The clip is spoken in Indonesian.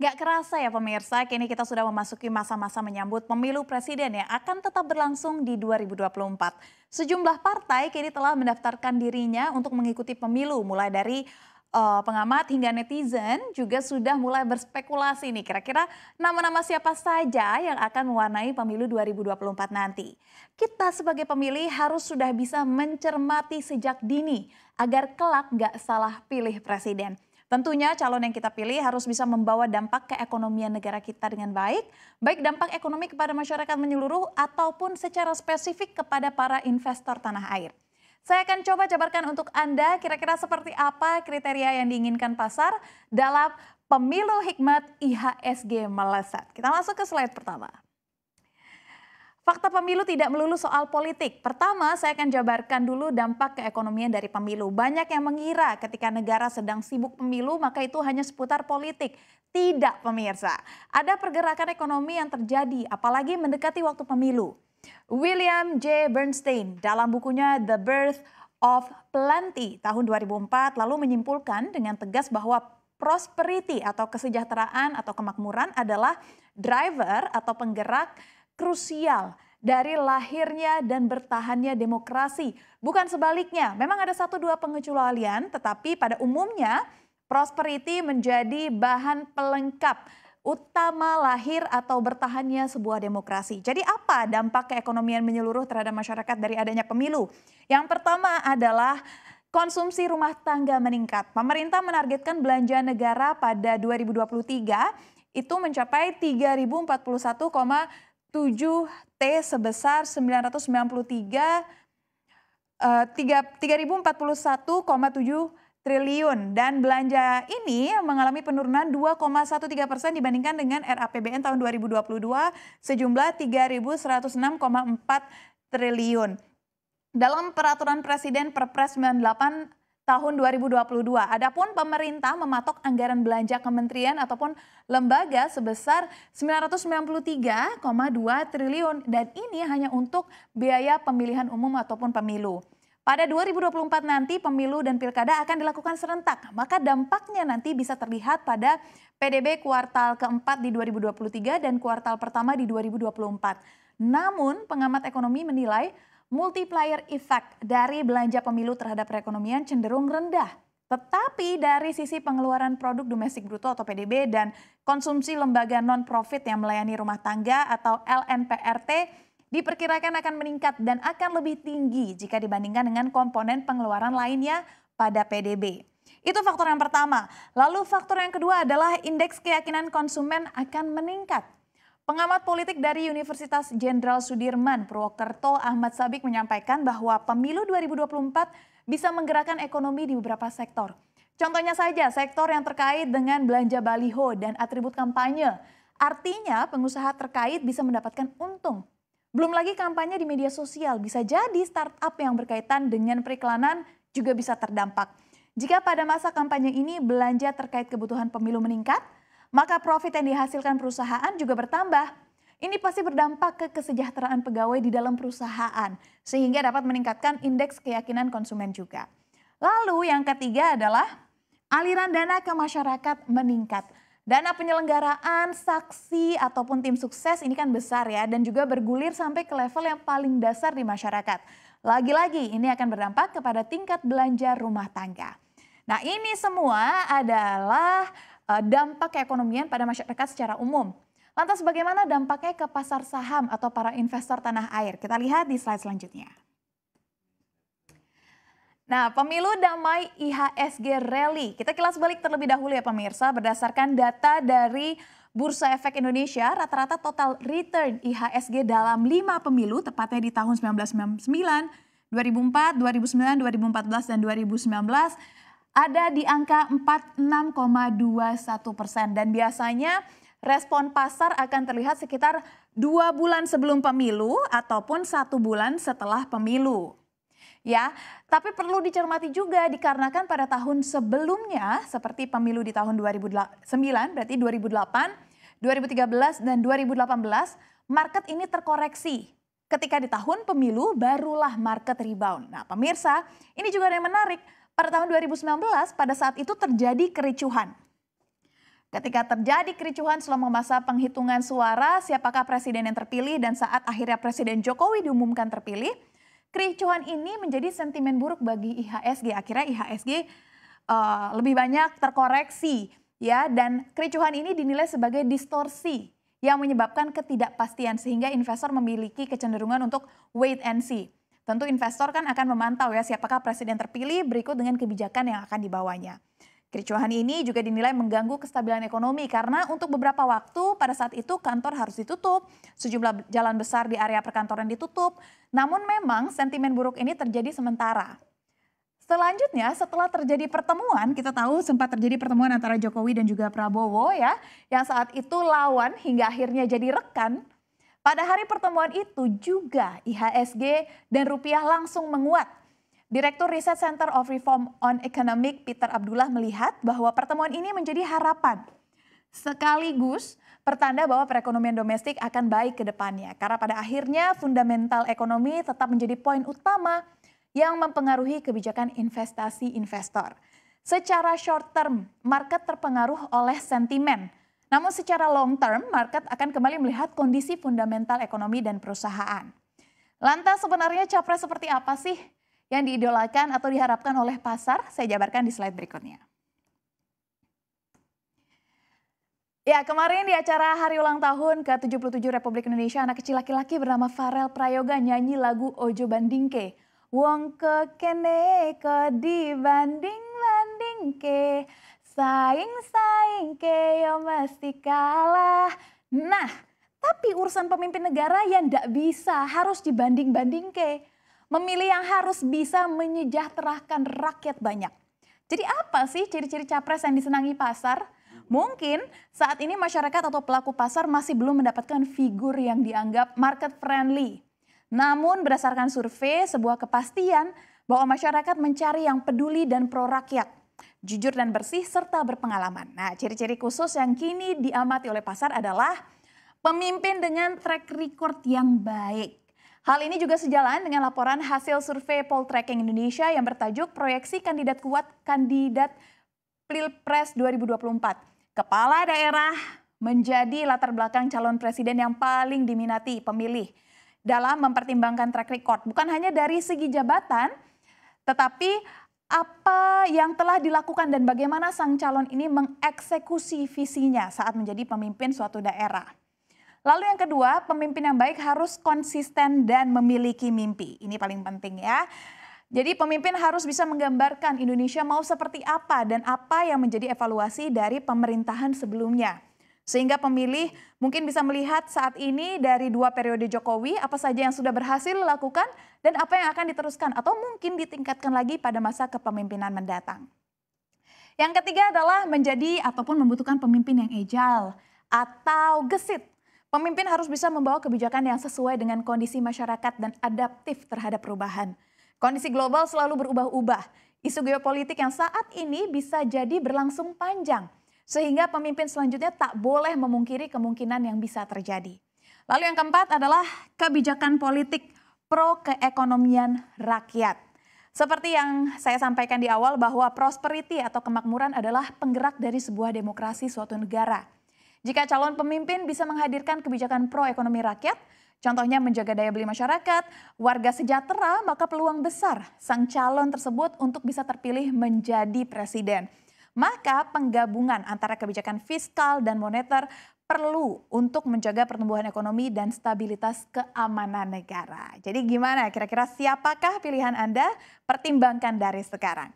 Gak kerasa ya pemirsa, kini kita sudah memasuki masa-masa menyambut pemilu presiden yang akan tetap berlangsung di 2024. Sejumlah partai kini telah mendaftarkan dirinya untuk mengikuti pemilu, mulai dari pengamat hingga netizen juga sudah mulai berspekulasi nih kira-kira nama-nama siapa saja yang akan mewarnai pemilu 2024 nanti. Kita sebagai pemilih harus sudah bisa mencermati sejak dini agar kelak gak salah pilih presiden. Tentunya calon yang kita pilih harus bisa membawa dampak keekonomian negara kita dengan baik, baik dampak ekonomi kepada masyarakat menyeluruh ataupun secara spesifik kepada para investor tanah air. Saya akan coba jabarkan untuk Anda kira-kira seperti apa kriteria yang diinginkan pasar dalam pemilu hikmat IHSG melesat. Kita masuk ke slide pertama. Fakta pemilu tidak melulu soal politik. Pertama, saya akan jabarkan dulu dampak keekonomian dari pemilu. Banyak yang mengira ketika negara sedang sibuk pemilu, maka itu hanya seputar politik. Tidak, pemirsa. Ada pergerakan ekonomi yang terjadi, apalagi mendekati waktu pemilu. William J. Bernstein dalam bukunya The Birth of Plenty tahun 2004 lalu menyimpulkan dengan tegas bahwa prosperity atau kesejahteraan atau kemakmuran adalah driver atau penggerak krusial dari lahirnya dan bertahannya demokrasi. Bukan sebaliknya, memang ada satu dua pengecualian, tetapi pada umumnya prosperity menjadi bahan pelengkap utama lahir atau bertahannya sebuah demokrasi. Jadi apa dampak keekonomian menyeluruh terhadap masyarakat dari adanya pemilu? Yang pertama adalah konsumsi rumah tangga meningkat. Pemerintah menargetkan belanja negara pada 2023 itu mencapai 3.041,7 T sebesar 3.041,7 triliun dan belanja ini mengalami penurunan 2,13% dibandingkan dengan RAPBN tahun 2022 sejumlah 3.106,4 triliun. Dalam peraturan Presiden Perpres 98 tahun 2022. Adapun pemerintah mematok anggaran belanja kementerian ataupun lembaga sebesar 993,2 triliun dan ini hanya untuk biaya pemilihan umum ataupun pemilu. Pada 2024 nanti pemilu dan pilkada akan dilakukan serentak, maka dampaknya nanti bisa terlihat pada PDB kuartal keempat di 2023 dan kuartal pertama di 2024. Namun pengamat ekonomi menilai multiplier effect dari belanja pemilu terhadap perekonomian cenderung rendah. Tetapi dari sisi pengeluaran produk domestik bruto atau PDB dan konsumsi lembaga non-profit yang melayani rumah tangga atau LNPRT diperkirakan akan meningkat dan akan lebih tinggi jika dibandingkan dengan komponen pengeluaran lainnya pada PDB. Itu faktor yang pertama. Lalu faktor yang kedua adalah indeks keyakinan konsumen akan meningkat. Pengamat politik dari Universitas Jenderal Sudirman, Purwokerto, Ahmad Sabik menyampaikan bahwa pemilu 2024 bisa menggerakkan ekonomi di beberapa sektor. Contohnya saja sektor yang terkait dengan belanja baliho dan atribut kampanye. Artinya pengusaha terkait bisa mendapatkan untung. Belum lagi kampanye di media sosial, bisa jadi startup yang berkaitan dengan periklanan juga bisa terdampak. Jika pada masa kampanye ini belanja terkait kebutuhan pemilu meningkat, maka profit yang dihasilkan perusahaan juga bertambah. Ini pasti berdampak ke kesejahteraan pegawai di dalam perusahaan, sehingga dapat meningkatkan indeks keyakinan konsumen juga. Lalu yang ketiga adalah aliran dana ke masyarakat meningkat. Dana penyelenggaraan, saksi, ataupun tim sukses ini kan besar ya dan juga bergulir sampai ke level yang paling dasar di masyarakat. Lagi-lagi ini akan berdampak kepada tingkat belanja rumah tangga. Nah ini semua adalah dampak keekonomian pada masyarakat secara umum. Lantas bagaimana dampaknya ke pasar saham atau para investor tanah air? Kita lihat di slide selanjutnya. Nah, pemilu damai IHSG rally. Kita kilas balik terlebih dahulu ya pemirsa. Berdasarkan data dari Bursa Efek Indonesia, rata-rata total return IHSG dalam 5 pemilu, tepatnya di tahun 1999, 2004, 2009, 2014, dan 2019, ada di angka 46,21%. Dan biasanya respon pasar akan terlihat sekitar 2 bulan sebelum pemilu ataupun 1 bulan setelah pemilu. Ya, tapi perlu dicermati juga dikarenakan pada tahun sebelumnya seperti pemilu di tahun 2009, berarti 2008, 2013 dan 2018, market ini terkoreksi. Ketika di tahun pemilu barulah market rebound. Nah, pemirsa, ini juga ada yang menarik. Pada tahun 2019 pada saat itu terjadi kericuhan. Ketika terjadi kericuhan selama masa penghitungan suara, siapakah presiden yang terpilih dan saat akhirnya Presiden Jokowi diumumkan terpilih, kericuhan ini menjadi sentimen buruk bagi IHSG. Akhirnya IHSG lebih banyak terkoreksi ya, dan kericuhan ini dinilai sebagai distorsi yang menyebabkan ketidakpastian sehingga investor memiliki kecenderungan untuk wait and see. Tentu investor kan akan memantau ya siapakah presiden terpilih berikut dengan kebijakan yang akan dibawanya. Kericuhan ini juga dinilai mengganggu kestabilan ekonomi karena untuk beberapa waktu pada saat itu kantor harus ditutup, sejumlah jalan besar di area perkantoran ditutup. Namun memang sentimen buruk ini terjadi sementara. Selanjutnya setelah terjadi pertemuan, kita tahu sempat terjadi pertemuan antara Jokowi dan juga Prabowo ya, yang saat itu lawan hingga akhirnya jadi rekan. Pada hari pertemuan itu juga IHSG dan rupiah langsung menguat. Direktur Riset Center of Reform on Economic Peter Abdullah melihat bahwa pertemuan ini menjadi harapan. Sekaligus pertanda bahwa perekonomian domestik akan baik ke depannya. Karena pada akhirnya fundamental ekonomi tetap menjadi poin utama yang mempengaruhi kebijakan investasi investor. Secara short term, market terpengaruh oleh sentimen. Namun secara long term, market akan kembali melihat kondisi fundamental ekonomi dan perusahaan. Lantas sebenarnya capres seperti apa sih yang diidolakan atau diharapkan oleh pasar? Saya jabarkan di slide berikutnya. Ya, kemarin di acara hari ulang tahun ke-77 Republik Indonesia, anak kecil laki-laki bernama Farel Prayoga nyanyi lagu Ojo Bandingke. Wong ke kene ke dibanding-bandingke, saing-saing ke yo mesti kalah. Nah, tapi urusan pemimpin negara yang ndak bisa harus dibanding-bandingke. Memilih yang harus bisa menyejahterakan rakyat banyak. Jadi apa sih ciri-ciri capres yang disenangi pasar? Mungkin saat ini masyarakat atau pelaku pasar masih belum mendapatkan figur yang dianggap market friendly. Namun berdasarkan survei, sebuah kepastian bahwa masyarakat mencari yang peduli dan pro rakyat, jujur dan bersih serta berpengalaman. Nah, ciri-ciri khusus yang kini diamati oleh pasar adalah pemimpin dengan track record yang baik. Hal ini juga sejalan dengan laporan hasil survei Poltreking Indonesia yang bertajuk Proyeksi Kandidat Kuat Kandidat Pilpres 2024. Kepala daerah menjadi latar belakang calon presiden yang paling diminati pemilih dalam mempertimbangkan track record. Bukan hanya dari segi jabatan, tetapi apa yang telah dilakukan dan bagaimana sang calon ini mengeksekusi visinya saat menjadi pemimpin suatu daerah. Lalu yang kedua, pemimpin yang baik harus konsisten dan memiliki mimpi. Ini paling penting ya. Jadi pemimpin harus bisa menggambarkan Indonesia mau seperti apa dan apa yang menjadi evaluasi dari pemerintahan sebelumnya. Sehingga pemilih mungkin bisa melihat saat ini dari 2 periode Jokowi apa saja yang sudah berhasil dilakukan dan apa yang akan diteruskan atau mungkin ditingkatkan lagi pada masa kepemimpinan mendatang. Yang ketiga adalah menjadi ataupun membutuhkan pemimpin yang agile atau gesit. Pemimpin harus bisa membawa kebijakan yang sesuai dengan kondisi masyarakat dan adaptif terhadap perubahan. Kondisi global selalu berubah-ubah. Isu geopolitik yang saat ini bisa jadi berlangsung panjang. Sehingga pemimpin selanjutnya tak boleh memungkiri kemungkinan yang bisa terjadi. Lalu yang keempat adalah kebijakan politik pro keekonomian rakyat. Seperti yang saya sampaikan di awal bahwa prosperity atau kemakmuran adalah penggerak dari sebuah demokrasi suatu negara. Jika calon pemimpin bisa menghadirkan kebijakan pro ekonomi rakyat, contohnya menjaga daya beli masyarakat, warga sejahtera, maka peluang besar sang calon tersebut untuk bisa terpilih menjadi presiden. Maka penggabungan antara kebijakan fiskal dan moneter perlu untuk menjaga pertumbuhan ekonomi dan stabilitas keamanan negara. Jadi gimana kira-kira siapakah pilihan Anda? Pertimbangkan dari sekarang.